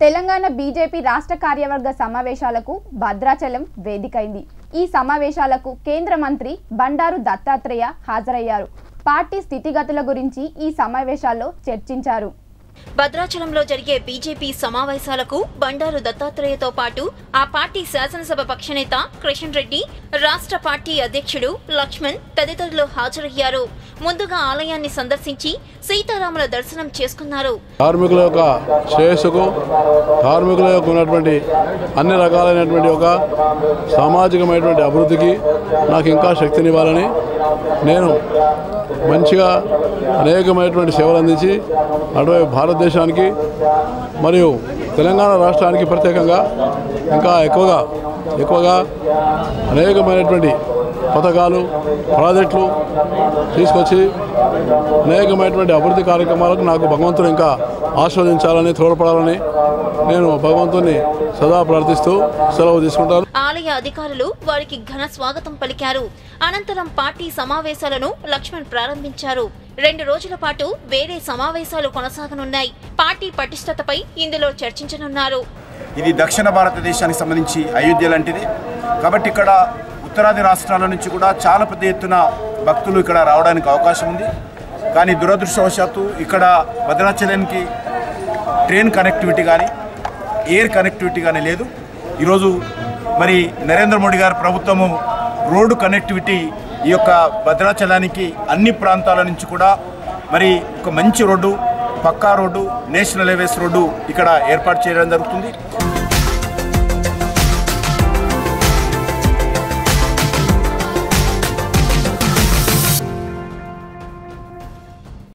Telangana BJP రాష్ట్ర కార్యవర్గ సమావేశాలకు భద్రాచలం వేదికైంది। ఈ సమావేశాలకు కేంద్ర మంత్రి బండారు దత్తాత్రేయ హాజరయ్యారు। పార్టీ స్థితిగతుల గురించి ఈ సమావేశాల్లో చర్చించారు। భద్రాచలంలో జరిగే బీజేపీ సమావేశాలకు బండారు దత్తాత్రేయతో పాటు ఆ పార్టీ శాసనసభ పక్షనేత కృష్ణ రెడ్డి, రాష్ట్ర పార్టీ అధ్యక్షుడు లక్ష్మణ్ తదితరులు హాజరయ్యారు। ముందుగా ఆలయాన్ని సందర్శించి సీతారాముల దర్శనం చేసుకున్నారు। కార్మికుల యొక్క శ్రేయస్సుకు, కార్మికుల యొక్క ఉన్నటువంటి అన్ని రకాలైనటువంటి ఒక సామాజికమైనటువంటి అభివృద్ధికి నాకు ఇంకా శక్తినివ్వాలని, నేను మంచిగా అనేకమైనటువంటి సేవలు అందించి అటువైపు భారతదేశానికి మరియు తెలంగాణ రాష్ట్రానికి ప్రత్యేకంగా ఇంకా ఎక్కువగా అనేకమైనటువంటి పథకాలు, ప్రాజెక్టులు తీసుకొచ్చి అనేకమైనటువంటి అభివృద్ధి కార్యక్రమాలకు నాకు భగవంతుడు ఇంకా ఆస్వాదించాలని, తోడ్పడాలని నేను భగవంతుని సదా ప్రార్థిస్తూ సెలవు తీసుకుంటాను। ఆలయ అధికారులు వారికి ఘన స్వాగతం పలికారు। అనంతరం పార్టీ సమావేశాలను లక్ష్మణ్ ప్రారంభించారు। 2 రోజుల పాటు వేరే సమావేశాలు కొనసాగనున్నాయి। పార్టీ పటిష్టతపై ఇందులో చర్చించనున్నారు। ఇది దక్షిణ భారతదేశానికి సంబంధించి అయోధ్య లాంటిది కాబట్టి ఇక్కడ ఉత్తరాది రాష్ట్రాల నుంచి కూడా చాలా పెద్ద ఎత్తున భక్తులు ఇక్కడ రావడానికి అవకాశం ఉంది। కానీ దురదృష్టవశాత్తు ఇక్కడ భద్రాచలానికి ట్రైన్ కనెక్టివిటీ కానీ ఎయిర్ కనెక్టివిటీ కానీ లేదు। ఈరోజు మరి నరేంద్ర మోడీ గారి ప్రభుత్వము రోడ్డు కనెక్టివిటీ ఈ యొక్క భద్రాచలానికి అన్ని ప్రాంతాల నుంచి కూడా మరి ఒక మంచి రోడ్డు, పక్కా రోడ్డు, నేషనల్ హైవేస్ రోడ్డు ఇక్కడ ఏర్పాటు చేయడం జరుగుతుంది।